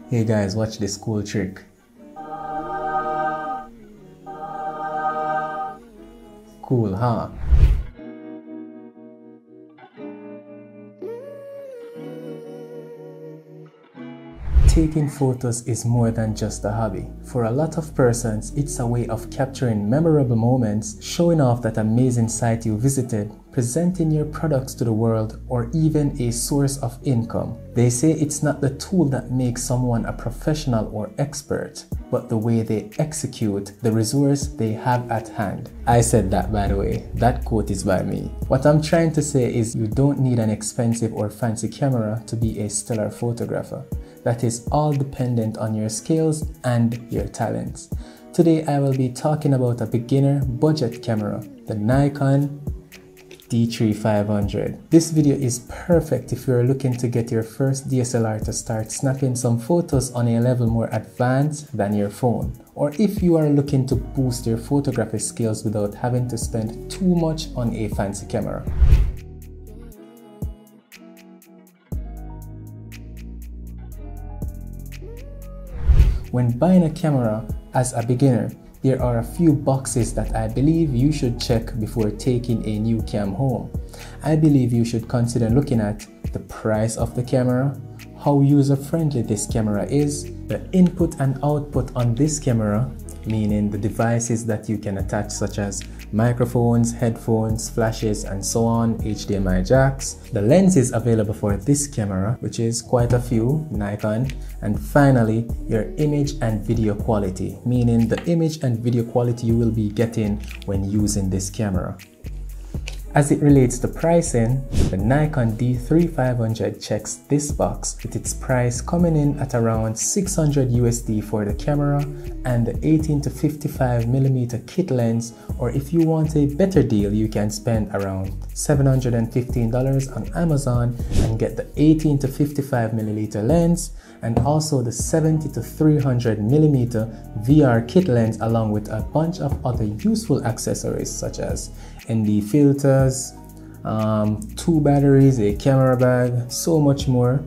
Hey guys, watch this cool trick. Cool, huh? Taking photos is more than just a hobby. For a lot of persons, it's a way of capturing memorable moments, showing off that amazing site you visited, presenting your products to the world, or even a source of income. They say it's not the tool that makes someone a professional or expert, but the way they execute the resource they have at hand. I said that, by the way. That quote is by me. What I'm trying to say is you don't need an expensive or fancy camera to be a stellar photographer. That is all dependent on your skills and your talents. Today I will be talking about a beginner budget camera, the Nikon D3500. This video is perfect if you're looking to get your first DSLR to start snapping some photos on a level more advanced than your phone, or if you are looking to boost your photography skills without having to spend too much on a fancy camera. When buying a camera as a beginner, there are a few boxes that I believe you should check before taking a new cam home. I believe you should consider looking at the price of the camera, how user-friendly this camera is, the input and output on this camera, meaning the devices that you can attach such as microphones, headphones, flashes, and so on, HDMI jacks, the lenses available for this camera, which is quite a few, Nikon, and finally your image and video quality, meaning the image and video quality you will be getting when using this camera. As it relates to pricing, the Nikon D3500 checks this box with its price coming in at around $600 USD for the camera and the 18 to 55mm kit lens, or if you want a better deal you can spend around $715 on Amazon and get the 18 to 55mm lens and also the 70 to 300mm VR kit lens, along with a bunch of other useful accessories such as ND filters, 2 batteries, a camera bag, so much more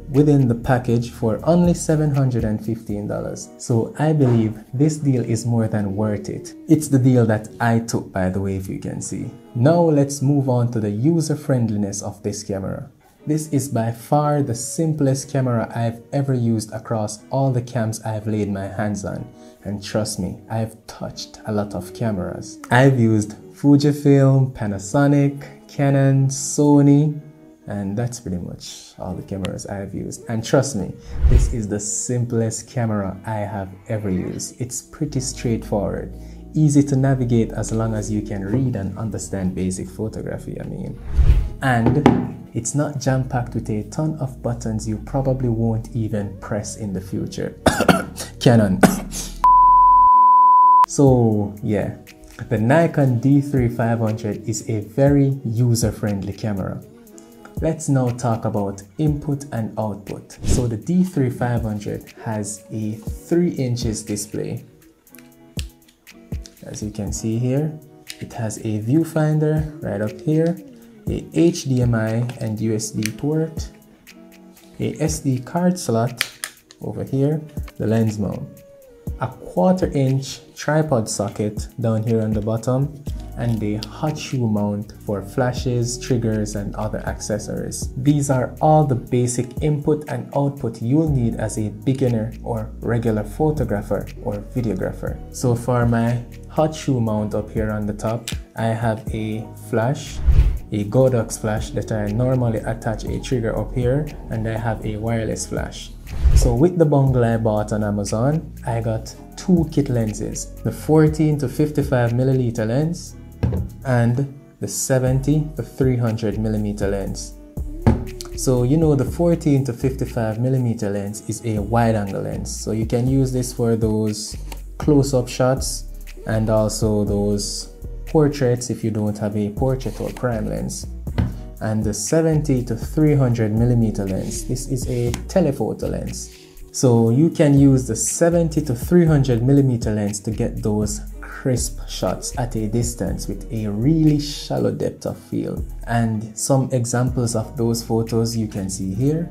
within the package for only $715. So I believe this deal is more than worth it. It's the deal that I took, by the way, if you can see. Now let's move on to the user friendliness of this camera. This is by far the simplest camera I've ever used across all the cams I've laid my hands on. And trust me, I've touched a lot of cameras. I've used Fujifilm, Panasonic, Canon, Sony, and that's pretty much all the cameras I've used. And trust me, this is the simplest camera I have ever used. It's pretty straightforward, easy to navigate as long as you can read and understand basic photography, and it's not jam-packed with a ton of buttons you probably won't even press in the future. Canon. So yeah, the Nikon D3500 is a very user-friendly camera. Let's now talk about input and output. So the D3500 has a 3 inches display. As you can see here, it has a viewfinder right up here, a HDMI and USB port, a SD card slot over here, the lens mount, a 1/4 inch tripod socket down here on the bottom, and a hot shoe mount for flashes, triggers, and other accessories. These are all the basic input and output you'll need as a beginner or regular photographer or videographer. So for my hot shoe mount up here on the top, I have a flash, a Godox flash that I normally attach a trigger up here, and I have a wireless flash. So with the bungle I bought on Amazon, I got 2 kit lenses, the 14 to 55mm lens and the 70 to 300mm lens. So you know the 14 to 55mm lens is a wide angle lens, so you can use this for those close-up shots and also those portraits if you don't have a portrait or prime lens. And the 70 to 300mm lens, this is a telephoto lens. So you can use the 70 to 300mm lens to get those crisp shots at a distance with a really shallow depth of field. And some examples of those photos you can see here.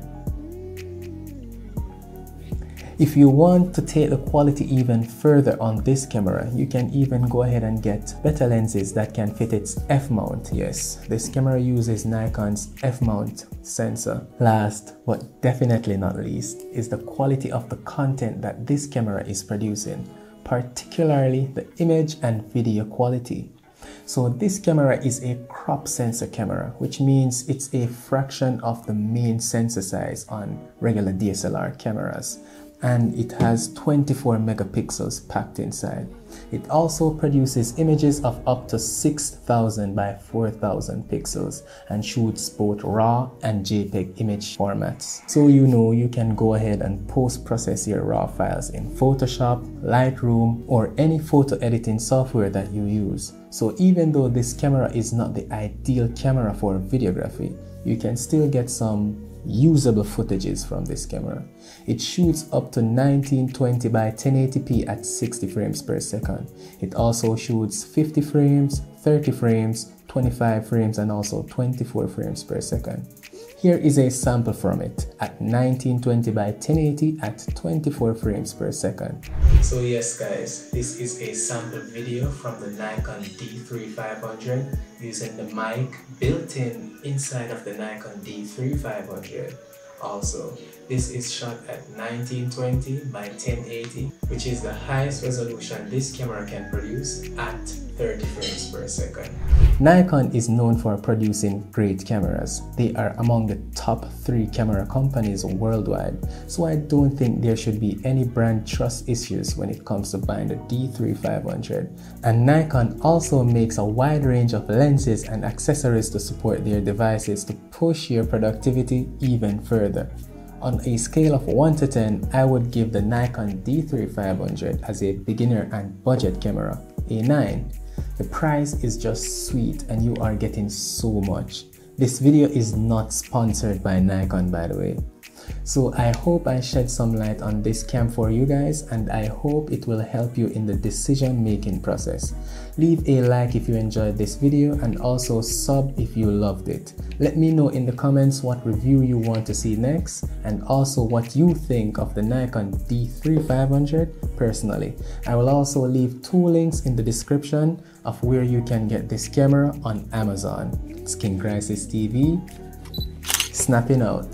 If you want to take the quality even further on this camera, you can even go ahead and get better lenses that can fit its f-mount. Yes, this camera uses Nikon's f-mount sensor. Last but definitely not least is the quality of the content that this camera is producing, particularly the image and video quality. So this camera is a crop sensor camera, which means it's a fraction of the main sensor size on regular DSLR cameras, and it has 24 megapixels packed inside. It also produces images of up to 6,000 by 4,000 pixels and shoots both RAW and JPEG image formats. So you can go ahead and post-process your RAW files in Photoshop, Lightroom, or any photo editing software that you use. So even though this camera is not the ideal camera for videography, you can still get some usable footages from this camera. It shoots up to 1920 by 1080p at 60 frames per second. It also shoots 50 frames, 30 frames, 25 frames, and also 24 frames per second. Here is a sample from it at 1920 by 1080 at 24 frames per second. So yes guys, this is a sample video from the Nikon D3500 using the mic built in inside of the Nikon D3500. Also, this is shot at 1920 by 1080, which is the highest resolution this camera can produce at 30 frames per second. Nikon is known for producing great cameras. They are among the top 3 camera companies worldwide, so I don't think there should be any brand trust issues when it comes to buying the D3500. And Nikon also makes a wide range of lenses and accessories to support their devices to push your productivity even further. On a scale of 1 to 10, I would give the Nikon D3500 as a beginner and budget camera a 9. The price is just sweet and you are getting so much. This video is not sponsored by Nikon, by the way. So I hope I shed some light on this cam for you guys, and I hope it will help you in the decision making process. Leave a like if you enjoyed this video, and also sub if you loved it. Let me know in the comments what review you want to see next, and also what you think of the Nikon D3500 personally. I will also leave 2 links in the description of where you can get this camera on Amazon. Skin Crisis TV, snapping out.